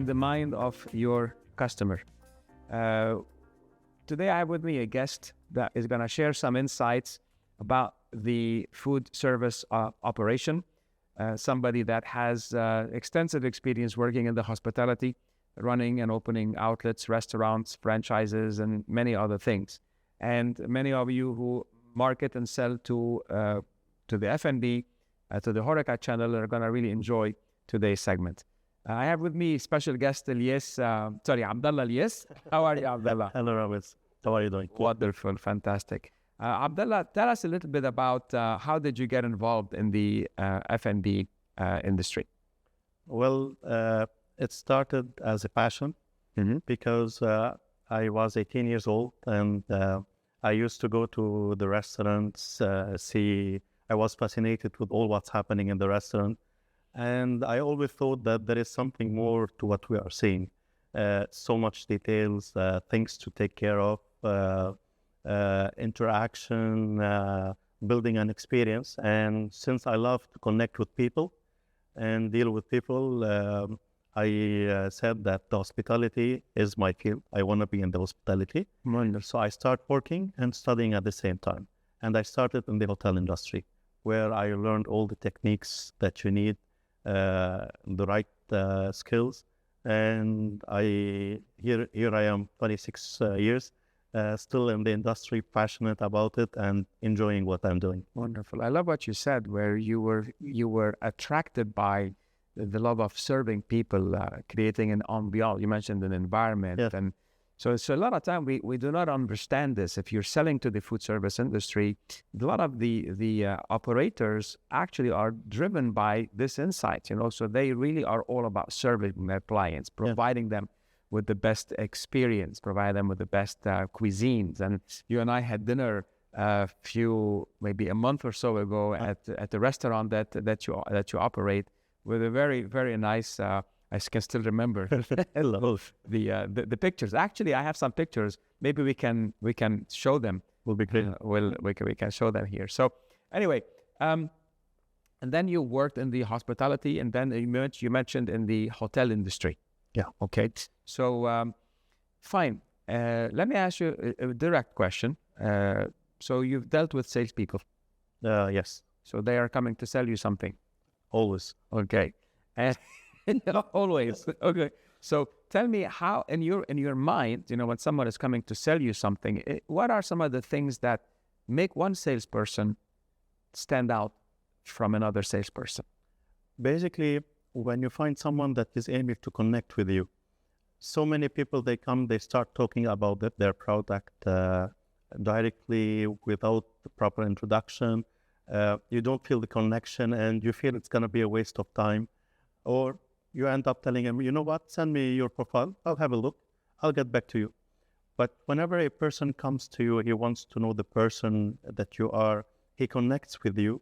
in the mind of your customer. Today I have with me a guest that is going to share some insights about the food service operation. Somebody that has extensive experience working in the hospitality, running and opening outlets, restaurants, franchises, and many other things. And many of you who market and sell to the F&B, to the HoReCa channel are going to really enjoy today's segment. I have with me special guest Elias, Abdallah Elias. How are you, Abdallah? Hello, Ramez. How are you doing? Wonderful, fantastic. Abdallah, tell us a little bit about how did you get involved in the F&B industry? Well, it started as a passion because I was 18 years old and I used to go to the restaurants, I was fascinated with all what's happening in the restaurant. And I always thought that there is something more to what we are seeing. So much details, things to take care of, interaction, building an experience. And since I love to connect with people and deal with people, I said that the hospitality is my field. I want to be in the hospitality. So I start working and studying at the same time. And I started in the hotel industry, where I learned all the techniques that you need, the right skills. And here I am, 26 years, still in the industry, passionate about it and enjoying what I'm doing. Wonderful. I love what you said, where you were attracted by the love of serving people, creating an ambiance. You mentioned an environment. Yes. And so a lot of time we do not understand this. If you're selling to the food service industry, a lot of the operators actually are driven by this insight, so they really are all about serving their clients, providing them with the best experience, provide them with the best cuisines. And you and I had dinner maybe a month or so ago at the restaurant that you operate, with a very, very nice, I can still remember the pictures. Actually, I have some pictures. Maybe we can show them. Will be great. We can show them here. So anyway, and then you worked in the hospitality, and then you mentioned in the hotel industry. Yeah. Okay. So fine. Let me ask you a direct question. So you've dealt with salespeople. Yes. So they are coming to sell you something. Always. Okay. And always. Okay. So tell me how, in your mind, when someone is coming to sell you something, what are some of the things that make one salesperson stand out from another salesperson? Basically, when you find someone that is aiming to connect with you, so many people, they start talking about their product directly without the proper introduction. You don't feel the connection and you feel it's going to be a waste of time. Or you end up telling him, you know what, send me your profile, I'll have a look, I'll get back to you. But whenever a person comes to you, he wants to know the person that you are, he connects with you,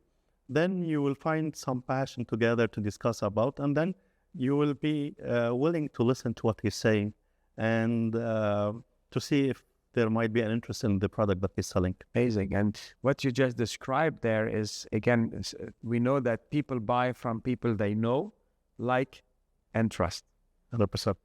then you will find some passion together to discuss about, and then you will be willing to listen to what he's saying and to see if there might be an interest in the product that he's selling. Amazing. And what you just described there is, again, we know that people buy from people they know, like, and trust. 100%.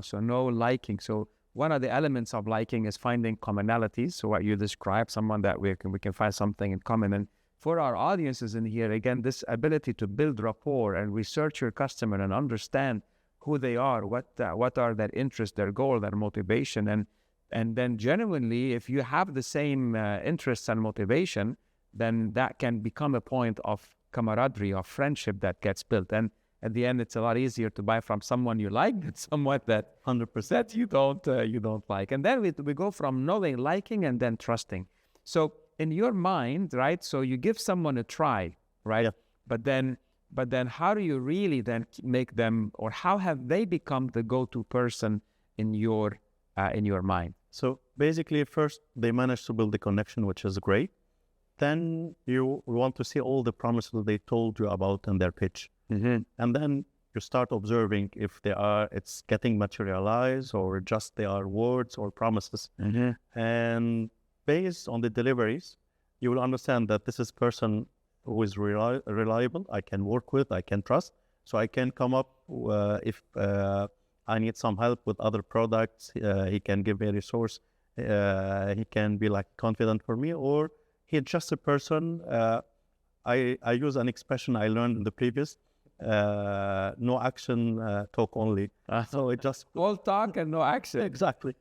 So know, liking. So one of the elements of liking is finding commonalities. So what you describe, someone that we can find something in common. And for our audiences in here, again, this ability to build rapport and research your customer and understand who they are, what are their interests, their goal, their motivation, and then genuinely, if you have the same interests and motivation, then that can become a point of camaraderie, of friendship that gets built. And at the end, it's a lot easier to buy from someone you like than someone that 100% you don't like. And then we go from knowing, liking, and then trusting. So in your mind, right? So you give someone a try, right? Yeah. But then how do you really then make them, or how have they become the go-to person in your mind? So basically, first, they manage to build the connection, which is great. Then you want to see all the promises they told you about in their pitch. Mm-hmm. And then you start observing if it's getting materialized or just they are words or promises. Mm-hmm. And based on the deliveries, you will understand that this is person who is reliable, I can work with, I can trust. So I can come up if I need some help with other products. He can give me a resource. He can be like confident for me, or he's just a person. I use an expression I learned in the previous, no action, talk only. So it just all talk and no action. exactly.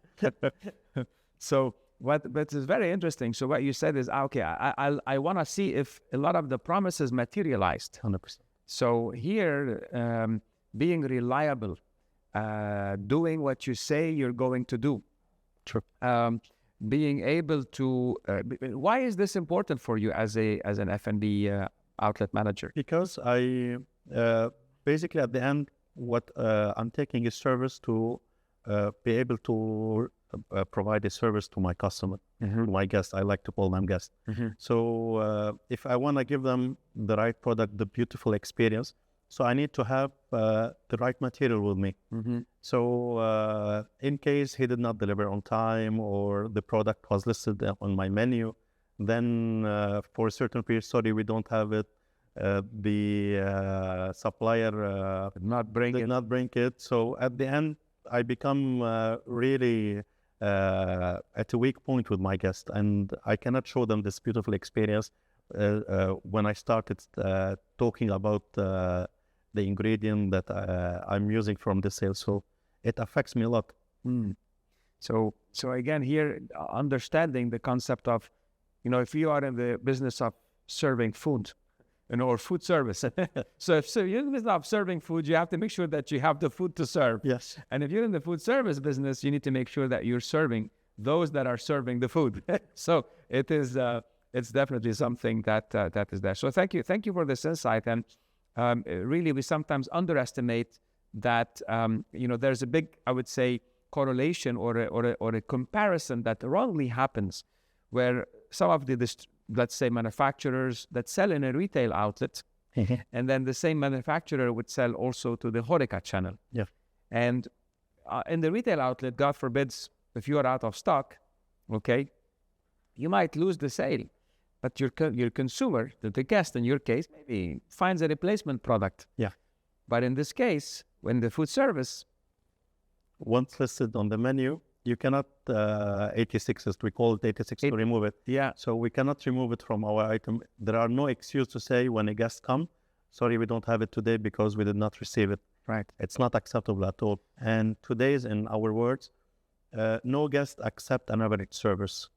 So what is very interesting. So what you said is, okay, I want to see if a lot of the promises materialized. 100%. So here, being reliable, doing what you say you're going to do. True. Being able to. Why is this important for you as an F&B outlet manager? Because I basically at the end, what I'm taking is service to be able to provide a service to my customer, to my guests. I like to call them guests. So if I want to give them the right product, the beautiful experience, so I need to have the right material with me. So in case he did not deliver on time, or the product was listed on my menu, then for a certain period, sorry, we don't have it. The supplier Did not bring it. So at the end, I become really at a weak point with my guest, and I cannot show them this beautiful experience when I started talking about the ingredient that I'm using from the sale. So it affects me a lot. So again, here, understanding the concept of, if you are in the business of serving food, or food service. So if you're in the business of serving food, you have to make sure that you have the food to serve. Yes. And if you're in the food service business, you need to make sure that you're serving those that are serving the food. So it is, it's definitely something that is there. So thank you for this insight. And really, we sometimes underestimate that, there's a big, I would say, correlation or a comparison that wrongly happens, where some of let's say manufacturers that sell in a retail outlet, and then the same manufacturer would sell also to the HoReCa channel. Yeah. And in the retail outlet, God forbids, if you are out of stock, okay, you might lose the sale, but your consumer, the guest in your case, maybe finds a replacement product. Yeah. But in this case, when the food service, once listed on the menu, you cannot 86, as we call it 86, to remove it. Yeah. So we cannot remove it from our item. There are no excuse to say when a guest comes, sorry, we don't have it today because we did not receive it. Right. It's not acceptable at all. And today's, in our words, no guest accept an average service.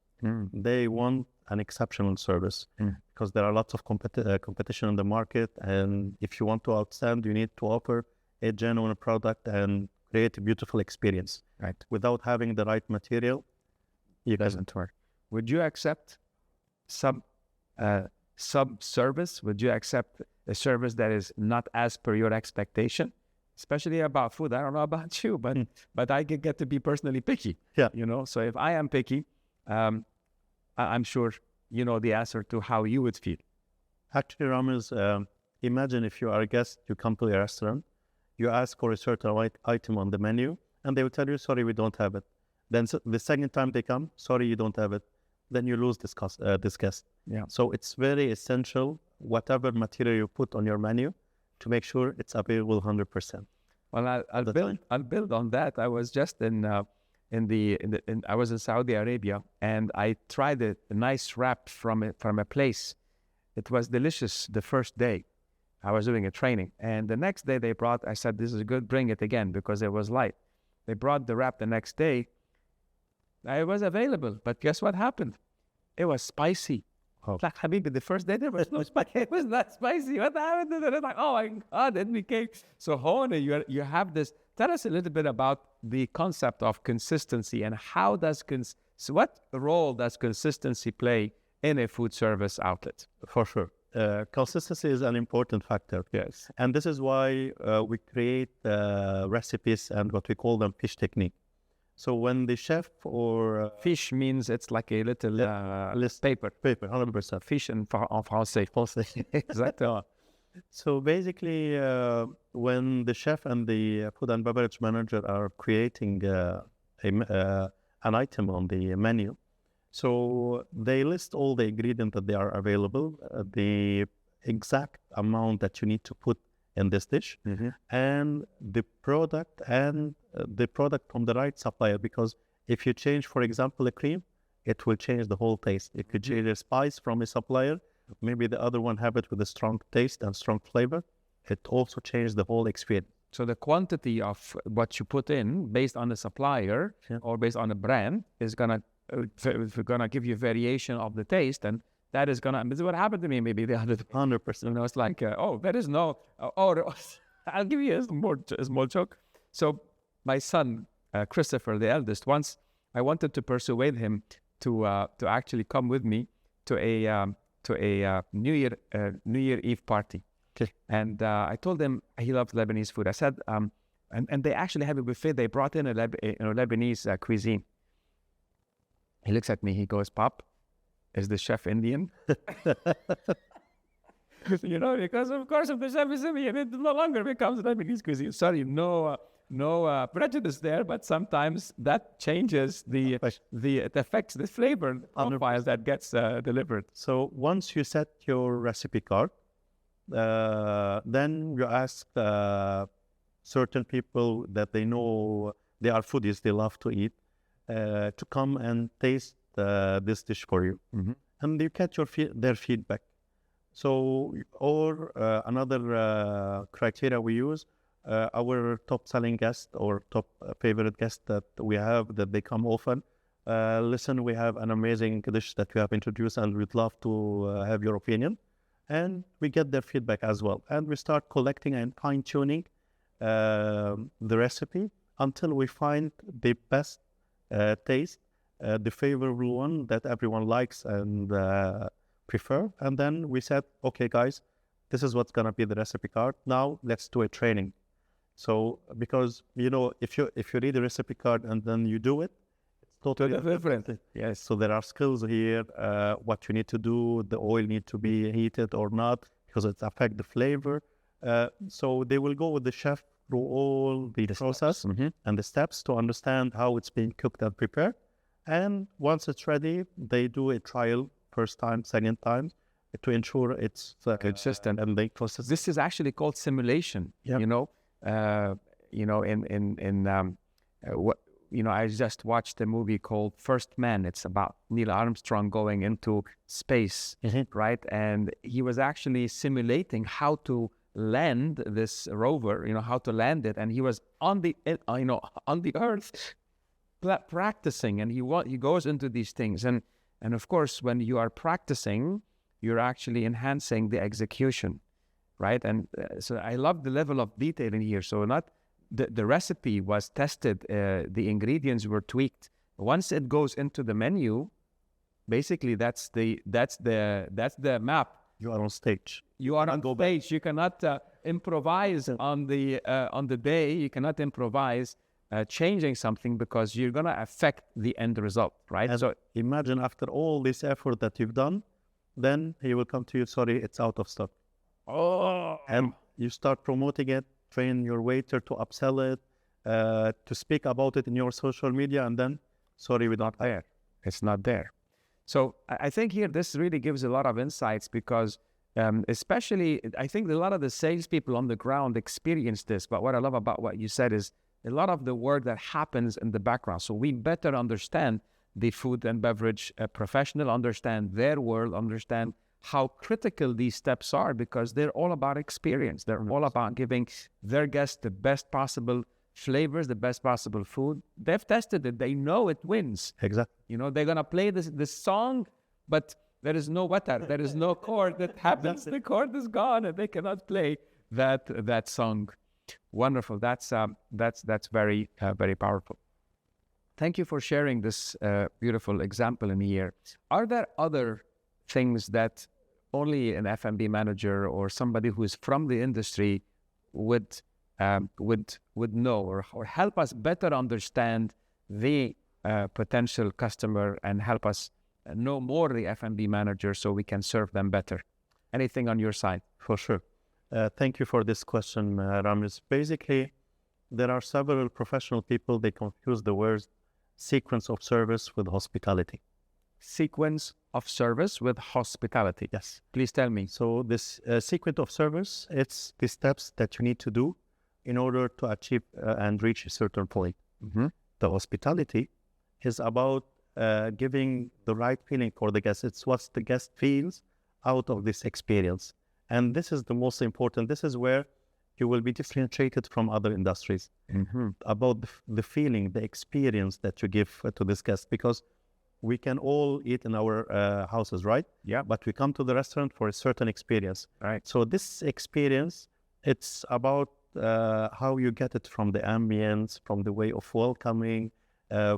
They want an exceptional service because there are lots of competition in the market. And if you want to outstand, you need to offer a genuine product and create a beautiful experience. Right. Without having the right material, it doesn't work. Would you accept sub service? Would you accept a service that is not as per your expectation? Especially about food. I don't know about you, but I get to be personally picky. Yeah. So if I am picky, I'm sure you know the answer to how you would feel. Actually, Ramez, imagine if you are a guest, you come to a restaurant, you ask for a certain item on the menu, and they will tell you, sorry, we don't have it. Then the second time they come, sorry, you don't have it. Then you lose this guest. Yeah. So it's very essential, whatever material you put on your menu, to make sure it's available 100%. Well, I'll build on that. I was just I was in Saudi Arabia, and I tried a nice wrap from a place. It was delicious the first day. I was doing a training, and the next day I said, this is good, bring it again, because it was light. They brought the wrap the next day. It was available, but guess what happened? It was spicy. Oh. Like, Habibi, the first day there was no spicy. It was not spicy. What happened? And it's like, oh my God, it became... So Hone, you have this... Tell us a little bit about the concept of consistency and how so what role does consistency play in a food service outlet? For sure. Consistency is an important factor. Yes. And this is why we create recipes and what we call them fish technique. So when the chef or... fish means it's like a little list paper. Paper, 100%. Fish en français. Exactly. So basically, when the chef and the food and beverage manager are creating an item on the menu, so they list all the ingredients that they are available, the exact amount that you need to put in this dish, and the product and the product from the right supplier, because if you change, for example, a cream, it will change the whole taste. If you change a spice from a supplier, maybe the other one have it with a strong taste and strong flavor, it also changes the whole experience. So the quantity of what you put in based on the supplier or based on the brand is gonna give you variation of the taste, and that is gonna. This is what happened to me maybe the other 100%. You know, it's like, there is no. I'll give you a small joke. So my son Christopher, the eldest, once I wanted to persuade him to actually come with me to a New Year Eve party. Okay. And I told him he loves Lebanese food. I said, and they actually have a buffet. They brought in a Lebanese cuisine. He looks at me. He goes, "Pop, is the chef Indian?" You know, because of course, if the chef is Indian, it no longer becomes Lebanese cuisine. Sorry, no prejudice there, but sometimes that changes it affects the flavor profile that gets delivered. So once you set your recipe card, then you ask certain people that they know they are foodies, they love to eat, to come and taste this dish for you, and you get their feedback. So, or another criteria we use, our top selling guest or top favorite guest that we have, that they come often. Listen, we have an amazing dish that we have introduced and we'd love to have your opinion. And we get their feedback as well. And we start collecting and fine tuning the recipe until we find the best taste, the favorable one that everyone likes and prefer. And then we said, okay, guys, this is what's gonna be the recipe card. Now let's do a training. So because if you read the recipe card and then you do it, it's totally different. Yes. So there are skills here. What you need to do, the oil need to be heated or not, because it affects the flavor. So they will go with the chef through all the process and the steps to understand how it's being cooked and prepared. And once it's ready, they do a trial first time, second time, to ensure it's consistent. And they process. This is actually called simulation. Yep. I just watched a movie called First Man. It's about Neil Armstrong going into space, right? And he was actually simulating how to land this rover, how to land it. And he was on the Earth practicing, and he goes into these things. And of course, when you are practicing, you're actually enhancing the execution, right? And so I love the level of detail in here. So not the recipe was tested, the ingredients were tweaked. Once it goes into the menu, basically that's the map. You are on stage. You are on stage. You cannot improvise on the day. You cannot improvise changing something, because you're gonna affect the end result, right? And so imagine after all this effort that you've done, then he will come to you, sorry, it's out of stock. Oh. And you start promoting it, train your waiter to upsell it, to speak about it in your social media, and then, sorry, we're not there. It's not there. So I think here this really gives a lot of insights, because especially I think a lot of the salespeople on the ground experience this. But what I love about what you said is a lot of the work that happens in the background. So we better understand the food and beverage professional, understand their world, understand how critical these steps are, because they're all about experience. They're all about giving their guests the best possible flavors, the best possible food. They've tested it. They know it wins. Exactly. They're going to play this song, but there is no watar. There is no chord that happens. The chord is gone, and they cannot play that song. Wonderful. That's very, very powerful. Thank you for sharing this beautiful example in here. Are there other things that only an F&B manager or somebody who is from the industry would know, or help us better understand the potential customer and help us know more the F&B manager so we can serve them better? Anything on your side? For sure. Thank you for this question, Ramez. Basically, there are several professional people, they confuse the words sequence of service with hospitality. Sequence of service with hospitality. Yes. Please tell me. So this sequence of service, it's the steps that you need to do in order to achieve and reach a certain point. The hospitality is about giving the right feeling for the guest. It's what the guest feels out of this experience. And this is the most important. This is where you will be differentiated from other industries about the feeling, the experience that you give to this guest. Because we can all eat in our houses, right? Yeah. But we come to the restaurant for a certain experience. Right. So this experience, it's about how you get it from the ambience, from the way of welcoming,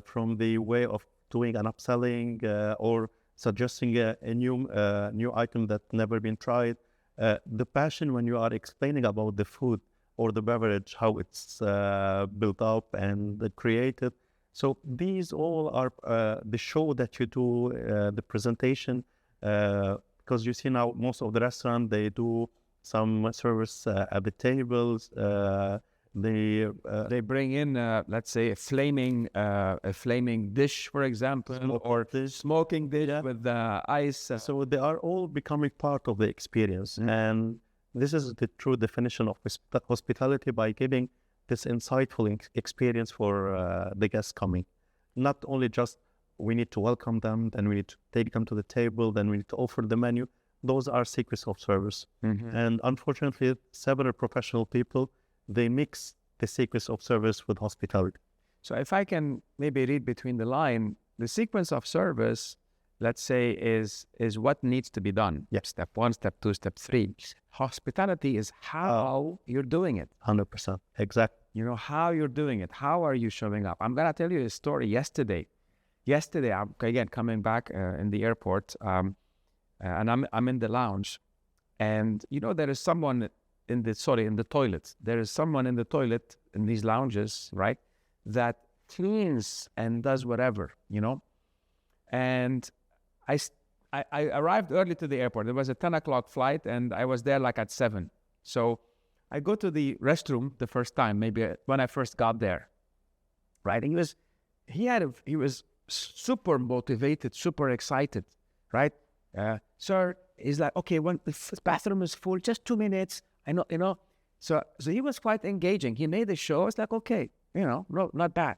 from the way of doing an upselling or suggesting a new item that never been tried. The passion when you are explaining about the food or the beverage, how it's built up and created. So these all are the show that you do, the presentation, because you see now most of the restaurant, they do some service at the tables. They bring in, let's say, a flaming dish, for example, or smoking dish with ice. So they are all becoming part of the experience. And this is the true definition of hospitality, by giving this insightful experience for the guests coming. Not only just we need to welcome them, then we need to take them to the table, then we need to offer the menu. Those are secrets of service. And unfortunately, several professional people, they mix the secrets of service with hospitality. So if I can maybe read between the line, the sequence of service, let's say, is what needs to be done. Yep. Step 1, step 2, step 3. Hospitality is how you're doing it. 100%. Exactly. You know, how you're doing it. How are you showing up? I'm going to tell you a story yesterday. Yesterday, I'm, again, coming back in the airport, and I'm in the lounge. And, you know, there is someone in the toilet. There is someone in the toilet in these lounges, right, that cleans and does whatever, you know. And I arrived early to the airport. It was a 10 o'clock flight, and I was there like at 7. So I go to the restroom the first time, maybe when I first got there, right? And he was super motivated, super excited, right? Sir, he's like, okay, when the bathroom is full, just 2 minutes. I know, you know. So he was quite engaging. He made the show. It's like, okay, you know, no, not bad.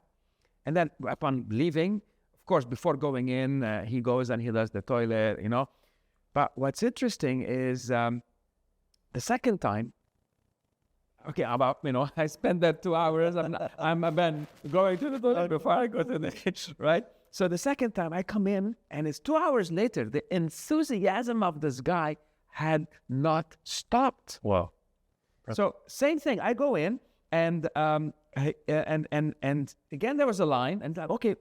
And then upon leaving, of course, before going in, he goes and he does the toilet, you know. But what's interesting is the second time, okay, about, you know, I spent that 2 hours. I'm going to the toilet before I go to the, right? So the second time I come in, and it's 2 hours later, the enthusiasm of this guy had not stopped. Wow. So same thing. I go in, and again there was a line, and like, okay,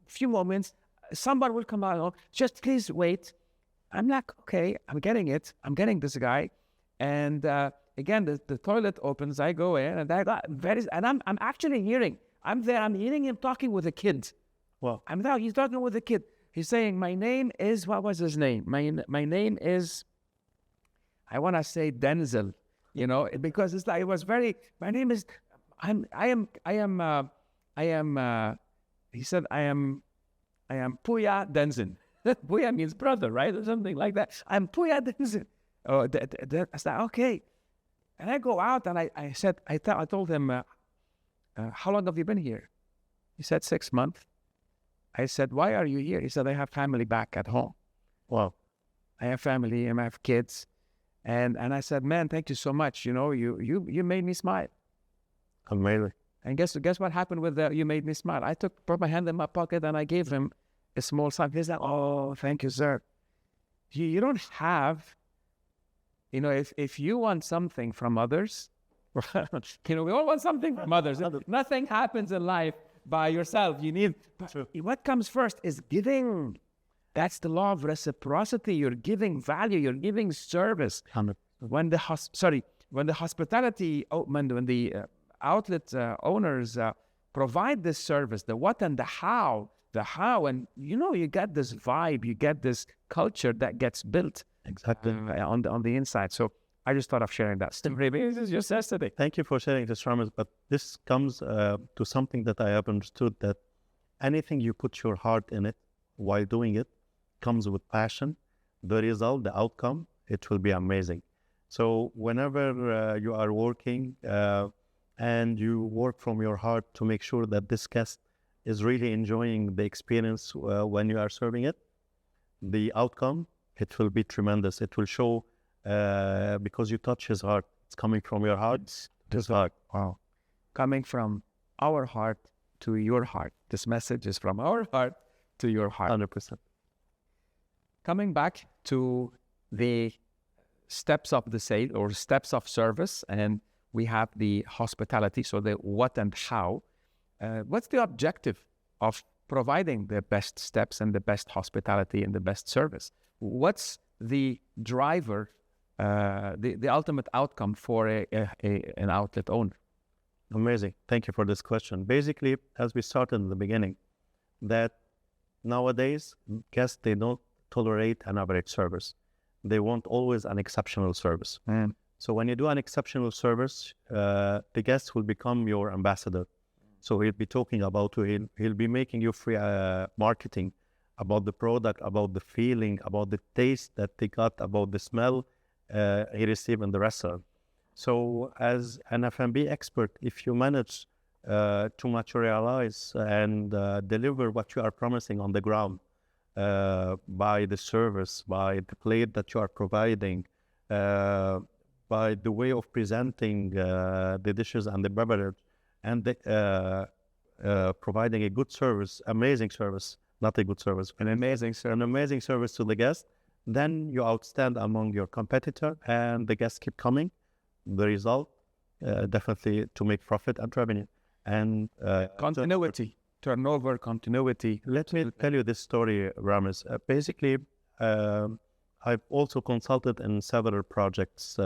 few moments, someone will come out. Just please wait. I'm like, okay, I'm getting it. I'm getting this guy, and again the toilet opens. I go in, and I got I'm actually hearing. I'm there. I'm hearing him talking with a kid. Wow. I'm there. He's talking with a kid. He's saying, "My name is," what was his name? My name is, I want to say Denzel, you know, because it's like, it was very, my name is, he said, I am Puya Denzin. Puya means brother, right? Or something like that. I'm Puya Denzin. Oh, I said, okay. And I go out, and I told him, how long have you been here? He said, 6 months. I said, why are you here? He said, I have family back at home. Wow. I have family and I have kids. And I said, man, thank you so much. You know, you made me smile. Amazing. And guess what happened with the "you made me smile"? I put my hand in my pocket and I gave him a small sign. He's like, oh, thank you, sir. You don't have, you know, if you want something from others, you know, we all want something from others. Nothing happens in life by yourself. You need, what comes first is giving. That's the law of reciprocity. You're giving value. You're giving service. 100%. When the hospitality, when the outlet owners provide this service, the what and the how, and you know, you get this vibe, you get this culture that gets built Exactly. on the inside. So I just thought of sharing that story. This is just yesterday. Thank you for sharing this, Ramez. But this comes to something that I have understood, that anything you put your heart in it while doing it comes with passion. The result, the outcome, it will be amazing. So whenever you are working and you work from your heart to make sure that this guest is really enjoying the experience when you are serving it, the outcome, it will be tremendous. It will show because you touch his heart. It's coming from your heart to his heart. Wow. Coming from our heart to your heart. This message is from our heart to your heart. 100%. Coming back to the steps of the sale or steps of service, and we have the hospitality, so the what and how. What's the objective of providing the best steps and the best hospitality and the best service? What's the driver, the ultimate outcome for an outlet owner? Amazing. Thank you for this question. Basically, as we started in the beginning, that nowadays guests, they don't tolerate an average service. They want always an exceptional service. So when you do an exceptional service, the guest will become your ambassador. So he'll be talking about you, he'll be making you free marketing about the product, about the feeling, about the taste that they got, about the smell he received in the restaurant. So as an F&B expert, if you manage to materialize and deliver what you are promising on the ground, by the service, by the plate that you are providing, by the way of presenting the dishes and the beverage, and providing a good service, amazing service, not a good service, an amazing service to the guest, then you outstand among your competitor, and the guests keep coming. The result, definitely to make profit and revenue. And continuity, turnover, continuity. Let me tell you this story, Ramez. Basically, I've also consulted in several projects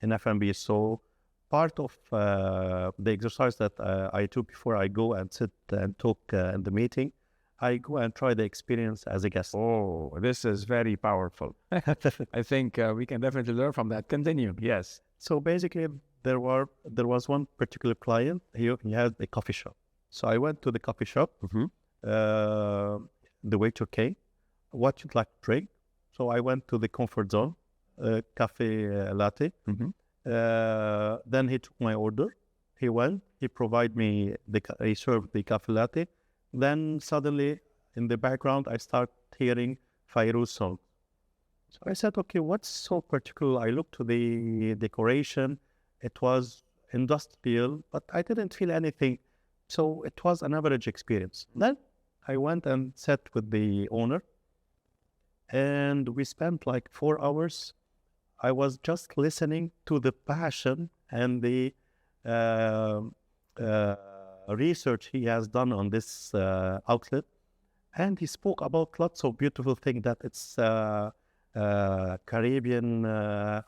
in F&B. So part of the exercise that I do before I go and sit and talk in the meeting, I go and try the experience as a guest. Oh, this is very powerful. I think we can definitely learn from that. Continue. Yes. So basically, there was one particular client. He had a coffee shop. So I went to the coffee shop. The waiter came. What you'd like to drink? So I went to the comfort zone, cafe latte. Then he took my order. He went. He provided me he served the cafe latte. Then suddenly, in the background, I start hearing Fairuz song. So I said, okay, what's so particular? I looked to the decoration. It was industrial, but I didn't feel anything. So it was an average experience. Then I went and sat with the owner, and we spent like 4 hours. I was just listening to the passion and the research he has done on this outlet. And he spoke about lots of beautiful things, that it's Caribbean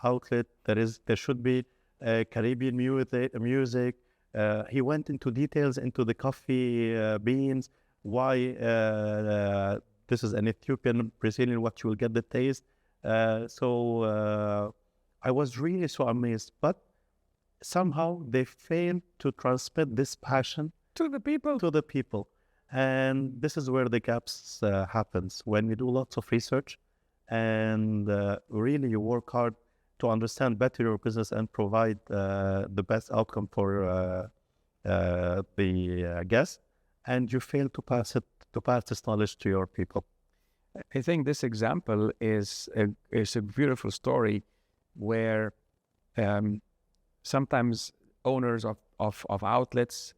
outlet. There should be Caribbean music. He went into details into the coffee beans, why this is an Ethiopian, Brazilian, what you will get the taste. So I was really so amazed, but somehow they failed to transmit this passion to the people. And this is where the gaps happens when you do lots of research and really you work hard to understand better your business and provide the best outcome for the guest, and you fail to pass this knowledge to your people. I think this example is a beautiful story where sometimes owners of outlets,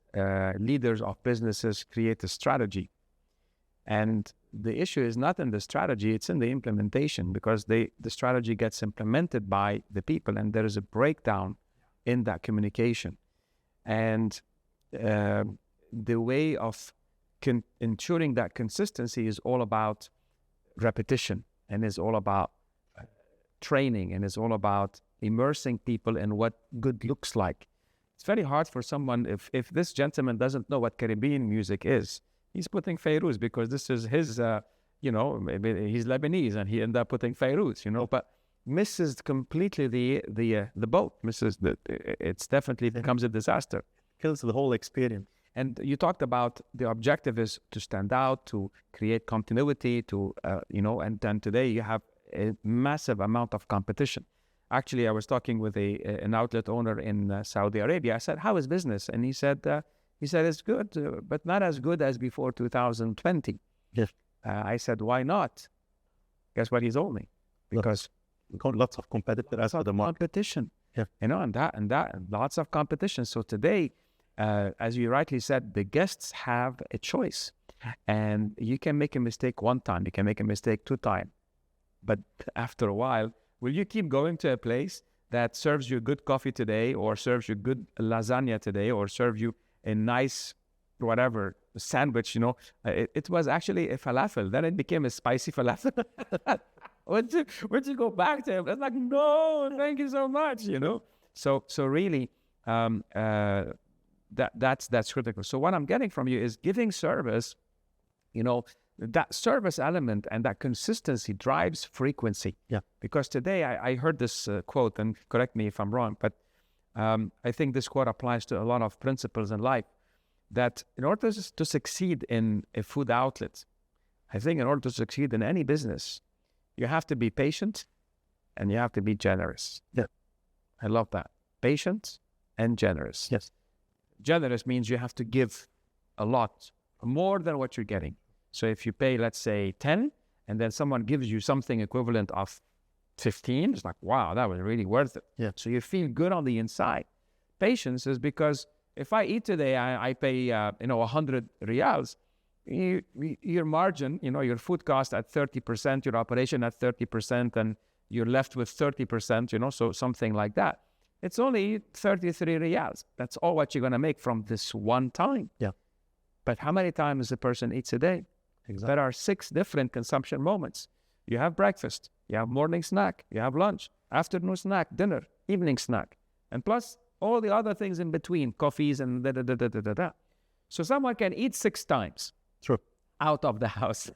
leaders of businesses create a strategy. And the issue is not in the strategy, it's in the implementation, because the strategy gets implemented by the people and there is a breakdown in that communication. And the way of ensuring that consistency is all about repetition and is all about training and is all about immersing people in what good looks like. It's very hard for someone, if this gentleman doesn't know what Caribbean music is, he's putting Fairuz because this is his, maybe he's Lebanese and he ended up putting Fairuz, but misses completely the boat, it's definitely becomes a disaster. Kills the whole experience. And you talked about the objective is to stand out, to create continuity, and then today you have a massive amount of competition. Actually, I was talking with an outlet owner in Saudi Arabia. I said, "How is business?" And he said, "It's good, but not as good as before 2020." Yes. I said, "Why not?" Guess what he told me? Because Lots of competitors at the market. competition. Yeah. And lots of competition. So today, as you rightly said, the guests have a choice, and you can make a mistake one time, you can make a mistake two times, but after a while, will you keep going to a place that serves you good coffee today, or serves you good lasagna today, or serve you a nice whatever sandwich? It was actually a falafel, then it became a spicy falafel. Would you go back to him? It's like, no, thank you so much, So really, that's critical. So what I'm getting from you is giving service, that service element and that consistency drives frequency. Yeah. Because today I heard this quote, and correct me if I'm wrong, but I think this quote applies to a lot of principles in life, that in order to succeed in a food outlet, I think in order to succeed in any business, you have to be patient and you have to be generous. Yeah. I love that. Patient and generous. Yes. Generous means you have to give a lot, more than what you're getting. So if you pay, let's say 10, and then someone gives you something equivalent of 15, it's like, wow, that was really worth it. Yeah. So you feel good on the inside. Patience is because if I eat today, I pay, 100 riyals, your margin, your food cost at 30%, your operation at 30%, and you're left with 30%, so something like that. It's only 33 riyals. That's all what you're going to make from this one time. Yeah. But how many times a person eats a day? Exactly. There are 6 different consumption moments. You have breakfast, you have morning snack, you have lunch, afternoon snack, dinner, evening snack, and plus all the other things in between, coffees and da-da-da-da-da-da. So someone can eat 6 times. True. Out of the house.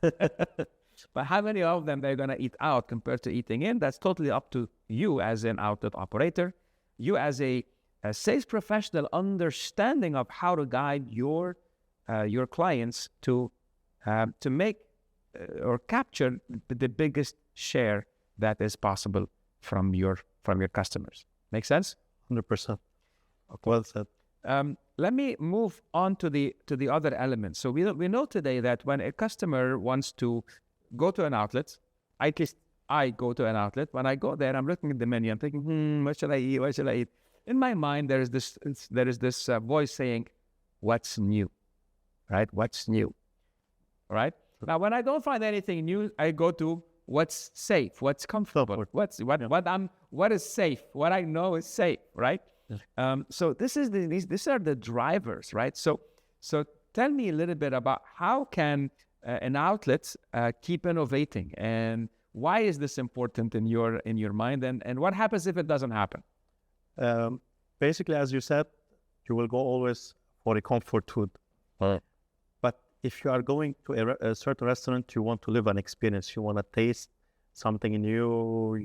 But how many of them they're going to eat out compared to eating in? That's totally up to you as an outlet operator, you as a sales professional, understanding of how to guide your clients to make or capture the biggest share that is possible from your customers. Make sense? 100%. Okay. Well said. Let me move on to the other elements. So we know today that when a customer wants to go to an outlet, at least I go to an outlet. When I go there, I'm looking at the menu. I'm thinking, what should I eat? What should I eat? In my mind, there is this voice saying, "What's new?" Right? What's new? Right? Now, when I don't find anything new, I go to what's safe, what's comfortable, what is safe, what I know is safe. Right? So these are the drivers, right? So tell me a little bit about how can an outlet keep innovating, and why is this important in your mind, and what happens if it doesn't happen? Basically, as you said, you will go always for a comfort food. But if you are going to a certain restaurant, you want to live an experience, you want to taste something new,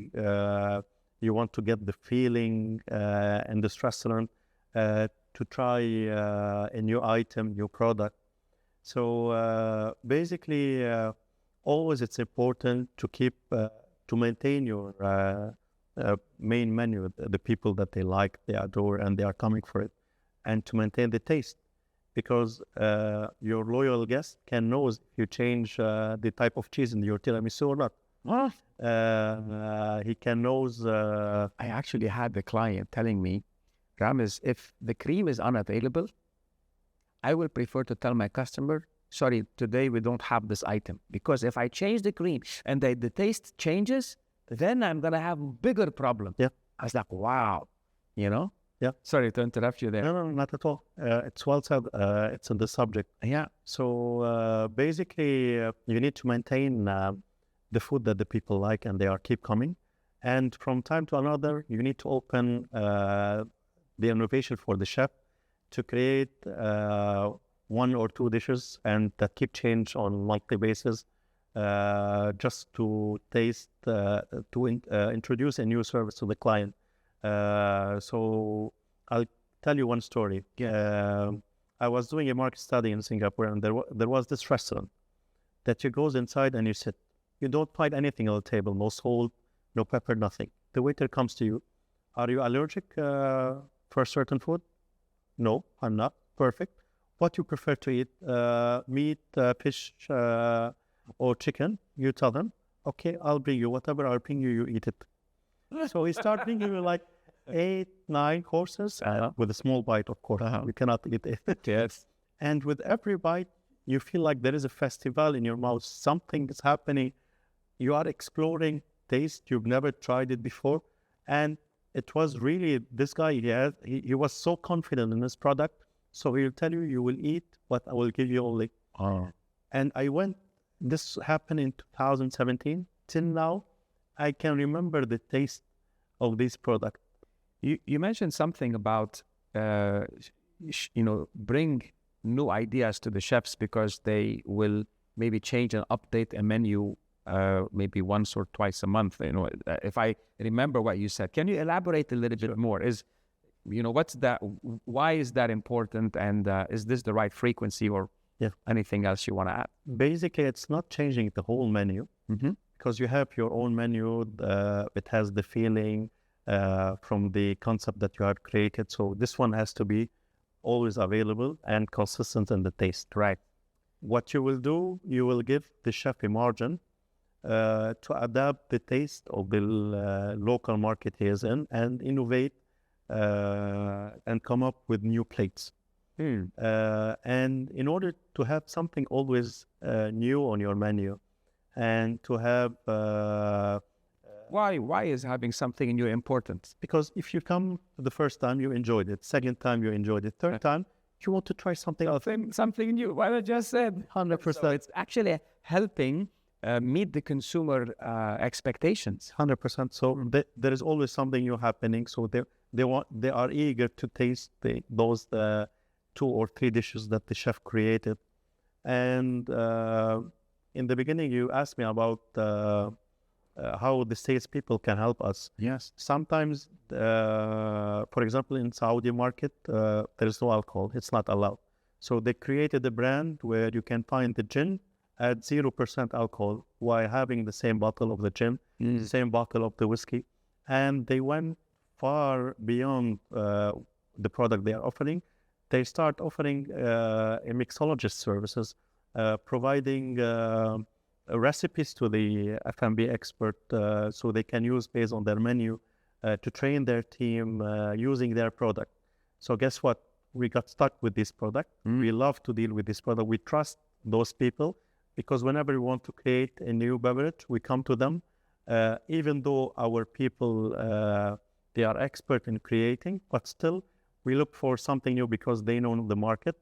you want to get the feeling in this restaurant, to try a new item, new product. So basically, always it's important to keep, to maintain your main menu, the people that they like, they adore, and they are coming for it, and to maintain the taste. Because your loyal guest can know if you change the type of cheese in your tiramisu or not. He can knows. I actually had the client telling me, Ramez, if the cream is unavailable, I will prefer to tell my customer, sorry, today we don't have this item. Because if I change the cream and the taste changes, then I'm going to have a bigger problem. Yeah. I was like, wow, Yeah. Sorry to interrupt you there. No, not at all. It's well said. It's in the subject. Yeah. So basically, you need to maintain the food that the people like, and they keep coming. And from time to another, you need to open the innovation for the chef to create 1 or 2 dishes, and that keep change on monthly basis, just to taste, introduce a new service to the client. So I'll tell you one story. Yeah. I was doing a market study in Singapore, and there was this restaurant that you goes inside and you sit. You don't find anything on the table, no salt, no pepper, nothing. the waiter comes to you. Are you allergic for a certain food? No, I'm not. Perfect. What you prefer to eat? Meat, fish, or chicken? You tell them, okay, I'll bring you whatever I'll bring you, you eat it. So we start bringing you like 8, 9 courses with a small bite, of course. You cannot eat it. Yes. And with every bite, you feel like there is a festival in your mouth. Something is happening. You are exploring taste. You've never tried it before. And it was really, this guy, he was so confident in his product. So he'll tell you, you will eat what I will give you only. And I went, this happened in 2017. Till now, I can remember the taste of this product. You mentioned something about, bring new ideas to the chefs because they will maybe change and update a menu maybe once or twice a month. If I remember what you said, can you elaborate a little bit more? What's that? Why is that important? And is this the right frequency or anything else you want to add? Basically, it's not changing the whole menu because you have your own menu. It has the feeling from the concept that you have created. So this one has to be always available and consistent in the taste. Right. What you will do, you will give the chef a margin to adapt the taste of the local market he is in and innovate and come up with new plates. And in order to have something always new on your menu and to have... Why is having something new important? Because if you come the first time, you enjoyed it. Second time, you enjoyed it. Third time, you want to try something else. Something new, what I just said. 100%. So it's actually helping meet the consumer expectations. 100%. So there is always something new happening. So they are eager to taste those 2 or 3 dishes that the chef created. And in the beginning, you asked me about how the salespeople can help us. Yes. Sometimes, for example, in Saudi market, there is no alcohol. It's not allowed. So they created a brand where you can find the gin at 0% alcohol while having the same bottle of the gin, the same bottle of the whiskey. And they went far beyond the product they are offering. They start offering a mixologist services, providing recipes to the F&B expert so they can use based on their menu to train their team using their product. So guess what? We got stuck with this product. We love to deal with this product. We trust those people because whenever we want to create a new beverage, we come to them. Even though our people, they are expert in creating, but still we look for something new because they know the market.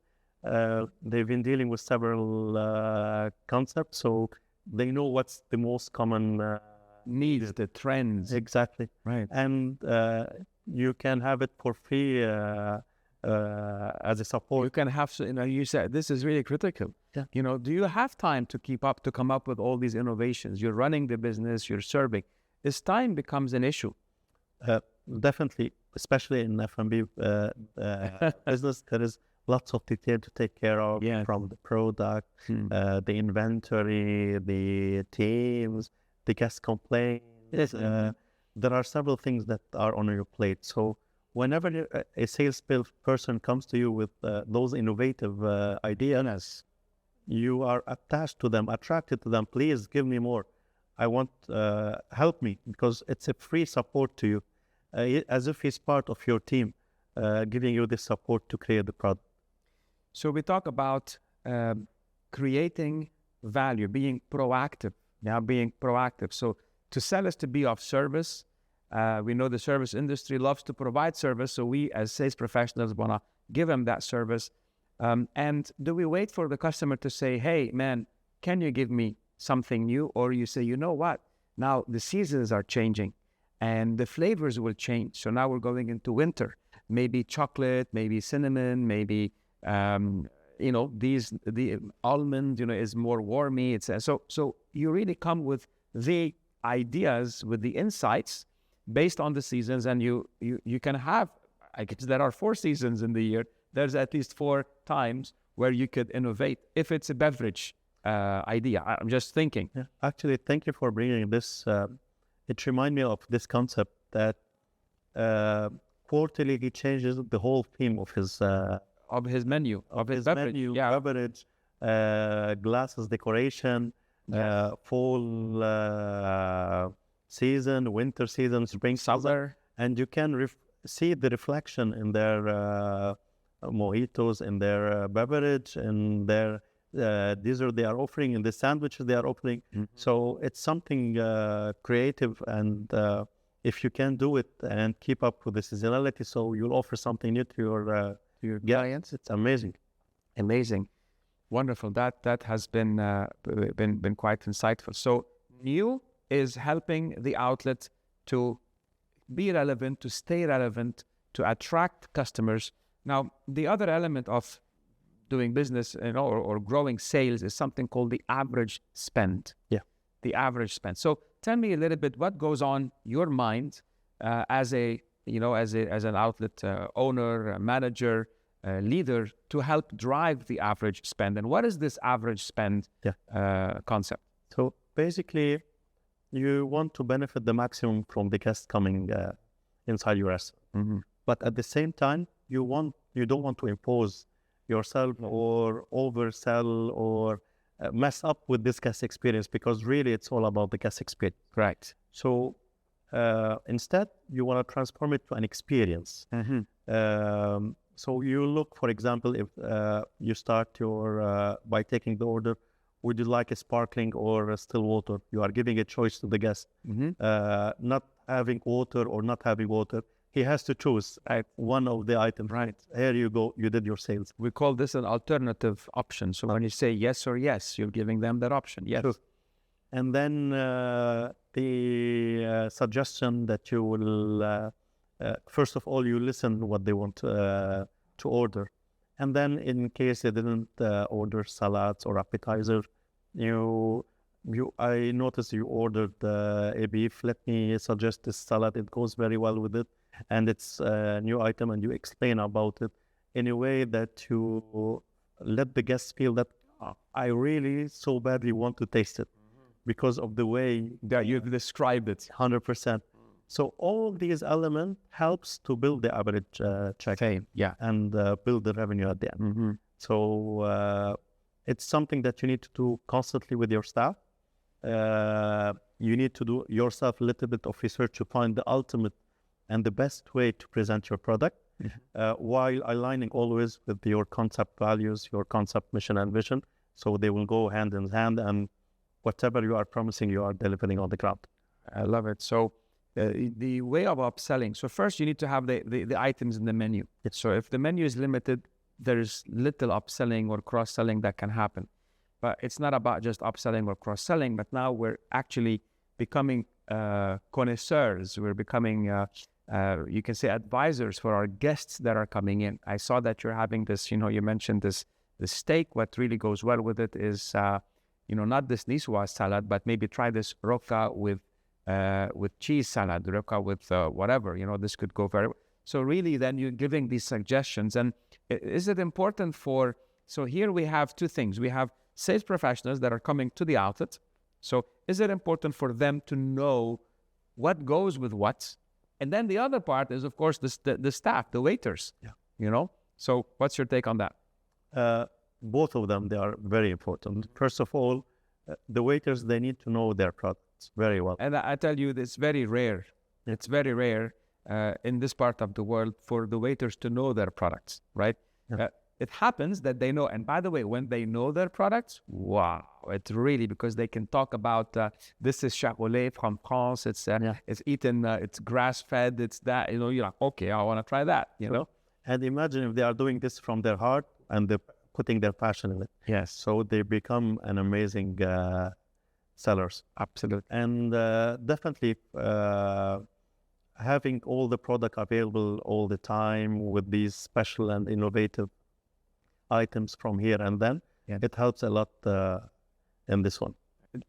They've been dealing with several concepts, so they know what's the most common needs, the trends. Exactly. Right. And you can have it for free as a support. You can have, you said this is really critical. Yeah. Do you have time to keep up, to come up with all these innovations? You're running the business, you're serving. This time becomes an issue. Definitely, especially in F&B business, there is lots of detail to take care of from the product, the inventory, the teams, the guest complaints. There are several things that are on your plate. So whenever a sales person comes to you with those innovative ideas, you are attached to them, attracted to them. Please give me more. I want, help me, because it's a free support to you, as if he's part of your team, giving you the support to create the product. So we talk about creating value, being proactive. Being proactive. So to sell is to be of service. We know the service industry loves to provide service. So we as sales professionals want to give them that service. And do we wait for the customer to say, hey, man, can you give me something new? Or you say, you know what? Now the seasons are changing and the flavors will change. So now we're going into winter. Maybe chocolate, maybe cinnamon, maybe... the almond, is more warmy. It's so you really come with the ideas, with the insights based on the seasons, and you can have, I guess there are 4 seasons in the year. There's at least 4 times where you could innovate if it's a beverage idea. I'm just thinking. Yeah. Actually, thank you for bringing this. It reminds me of this concept that quarterly he changes the whole theme of his menu, of his beverage. menu, Yeah. beverage, glasses, decoration, fall season, winter season, spring season, Summer. and you can see the reflection in their mojitos, in their beverage, in their dessert they are offering, in the sandwiches they are offering. So it's something creative, and if you can do it and keep up with the seasonality, so you'll offer something new to your clients. It's amazing. Amazing, wonderful. That has been quite insightful. So new is helping the outlet to be relevant, to stay relevant, to attract customers. Now, the other element of doing business, or growing sales is something called the average spend. Yeah, the average spend. So tell me a little bit what goes on your mind as an outlet owner, manager, leader, to help drive the average spend. And what is this average spend concept? So basically, you want to benefit the maximum from the guests coming inside your restaurant. But at the same time, you don't want to impose yourself or oversell or mess up with this guest experience, because really it's all about the guest experience. Right. So instead, you want to transform it to an experience. So you look, for example, if you start by taking the order, would you like a sparkling or a still water? You are giving a choice to the guest. Not having water or not having water, he has to choose one of the items. Right. Here you go, you did your sales. We call this an alternative option. So when you say yes or yes, you're giving them that option. Yes. Sure. And then the suggestion that you will, first of all, you listen what they want to order. And then in case they didn't order salads or appetizer, I noticed you ordered a beef. Let me suggest this salad. It goes very well with it. And it's a new item, and you explain about it in a way that you let the guests feel that I really so badly want to taste it because of the way that you described it. 100%. So all these elements helps to build the average check and build the revenue at the end. So it's something that you need to do constantly with your staff. You need to do yourself a little bit of research to find the ultimate and the best way to present your product, while aligning always with your concept values, your concept mission and vision. So they will go hand in hand, and whatever you are promising, you are delivering on the ground. I love it. So the way of upselling. So first you need to have the items in the menu. So if the menu is limited, there's little upselling or cross-selling that can happen. But it's not about just upselling or cross-selling, but now we're actually becoming connoisseurs. We're becoming, you can say, advisors for our guests that are coming in. I saw that you're having this, you mentioned the steak. What really goes well with it is, not this niçoise salad, but maybe try this roca with cheese salad, roca with whatever, this could go very well. So really then you're giving these suggestions. And is it important so here we have two things. We have sales professionals that are coming to the outlet. So is it important for them to know what goes with what? And then the other part is, of course, the staff, the waiters. So what's your take on that? Both of them, they are very important. First of all, the waiters, they need to know their products very well. And I tell you, it's very rare. It's very rare in this part of the world for the waiters to know their products, right? It happens that they know. And by the way, when they know their products, wow, it's really, because they can talk about this is Charolais from France. It's eaten, it's grass-fed. It's that, you're like, okay, I want to try that, And imagine if they are doing this from their heart and they're putting their passion in it. Yes. So they become an amazing sellers. Absolutely. And definitely having all the product available all the time with these special and innovative items from here and then, it helps a lot in this one.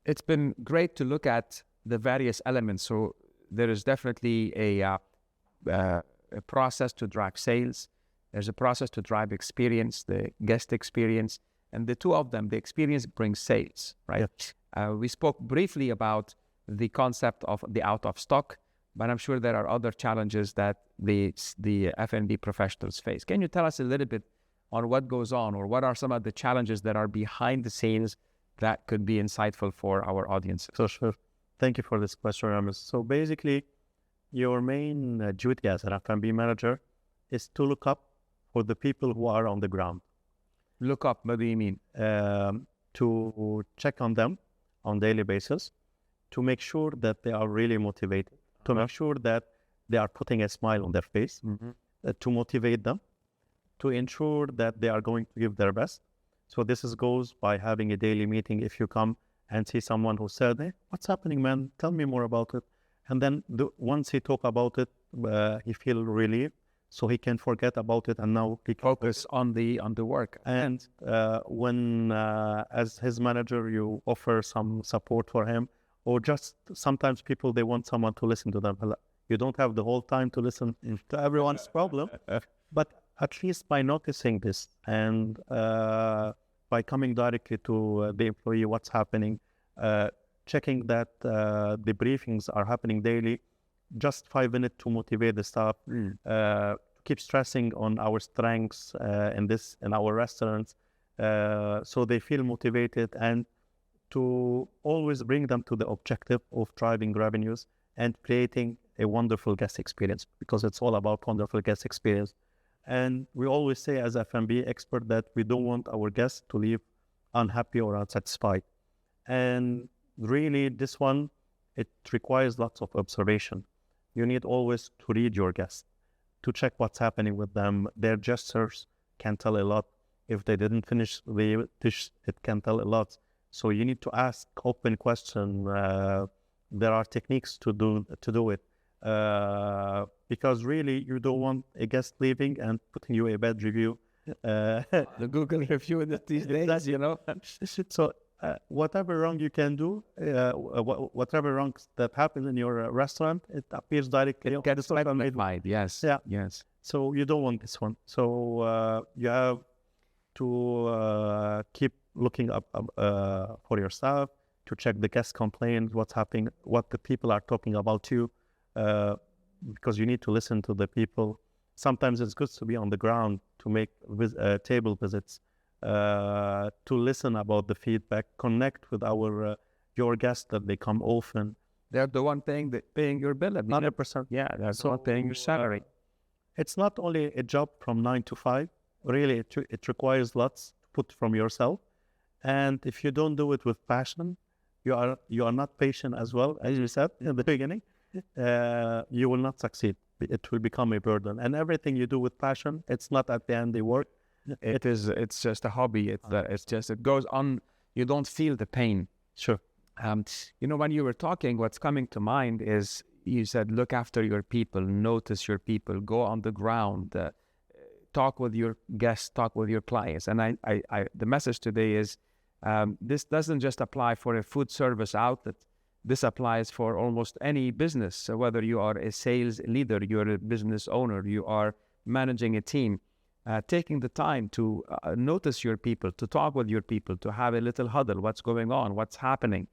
It's been great to look at the various elements. So there is definitely a process to drive sales. There's a process to drive experience, the guest experience, and the two of them, the experience brings sales, right? We spoke briefly about the concept of the out of stock. but I'm sure there are other challenges that the F&B professionals face. Can you tell us a little bit on what goes on, or what are some of the challenges that are behind the scenes that could be insightful for our audience? So sure. Thank you for this question, Ramez. So basically, your main duty as an F&B manager is to look up for the people who are on the ground. Look up, what do you mean? To check on them on daily basis, to make sure that they are really motivated, to make sure that they are putting a smile on their face, to motivate them, to ensure that they are going to give their best. So this goes by having a daily meeting. If you come and see someone who said, hey, what's happening, man? Tell me more about it. And then once he talk about it, he feel relieved, so he can forget about it, and now he can focus on the work. And when as his manager, you offer some support for him, or just sometimes people, they want someone to listen to them. You don't have the whole time to listen to everyone's problem, but at least by noticing this and by coming directly to the employee, what's happening, checking that the briefings are happening daily, just 5 minutes to motivate the staff, keep stressing on our strengths in our restaurants, so they feel motivated, and to always bring them to the objective of driving revenues and creating a wonderful guest experience, because it's all about wonderful guest experience. And we always say as F&B expert that we don't want our guests to leave unhappy or unsatisfied. And really this one, it requires lots of observation. You need always to read your guests, to check what's happening with them. Their gestures can tell a lot. If they didn't finish the dish, it can tell a lot. So you need to ask open question. There are techniques to do it. Because really you don't want a guest leaving and putting you a bad review. The Google review these days, you know. So whatever wrong you can do, whatever wrongs that happen in your restaurant, it appears directly. It gets magnified. Yes. Yeah. Yes. So you don't want this one. So you have to keep looking up for your staff, to check the guest complaints, what's happening, what the people are talking about you. Because you need to listen to the people. Sometimes it's good to be on the ground, to make table visits, to listen about the feedback, connect with your guests that they come often. They're the one paying your bill. 100%. Yeah, that's the one paying your salary. It's not only a job from 9 to 5. Really, it requires lots to put from yourself. And if you don't do it with passion, you are not patient as well, as you said in the beginning. You will not succeed. It will become a burden. And everything you do with passion, it's not at the end the work. It's just a hobby. It goes on. You don't feel the pain. Sure. You know, when you were talking, what's coming to mind is you said, look after your people, notice your people, go on the ground, talk with your guests, talk with your clients. And the message today is, this doesn't just apply for a food service outlet. This applies for almost any business. So whether you are a sales leader, you're a business owner, you are managing a team, taking the time to notice your people, to talk with your people, to have a little huddle, what's going on, what's happening.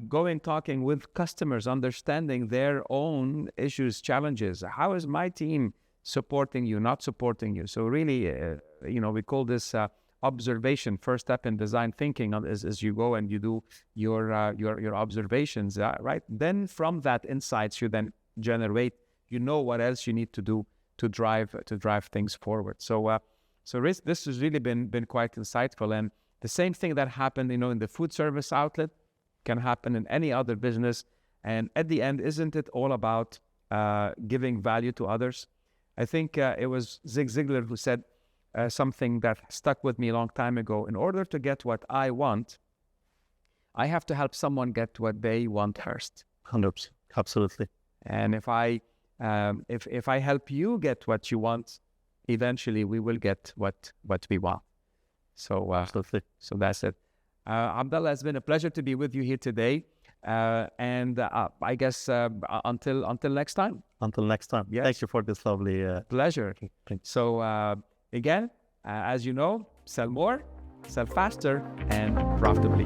Going, talking with customers, understanding their own issues, challenges. How is my team supporting you, not supporting you? So really, we call this observation. First step in design thinking is you go and you do your observations, right? Then from that insights, you then generate, what else you need to do to drive things forward. So this has really been quite insightful. And the same thing that happened, in the food service outlet can happen in any other business. And at the end, isn't it all about giving value to others? I think it was Zig Ziglar who said, something that stuck with me a long time ago. In order to get what I want, I have to help someone get what they want first. 100%. Absolutely. And if I help you get what you want, eventually we will get what we want. So absolutely. So that's it. Abdallah, it's been a pleasure to be with you here today. And I guess until next time. Until next time. Yes. Thank you for this lovely pleasure. So again, as you know, sell more, sell faster, and profitably.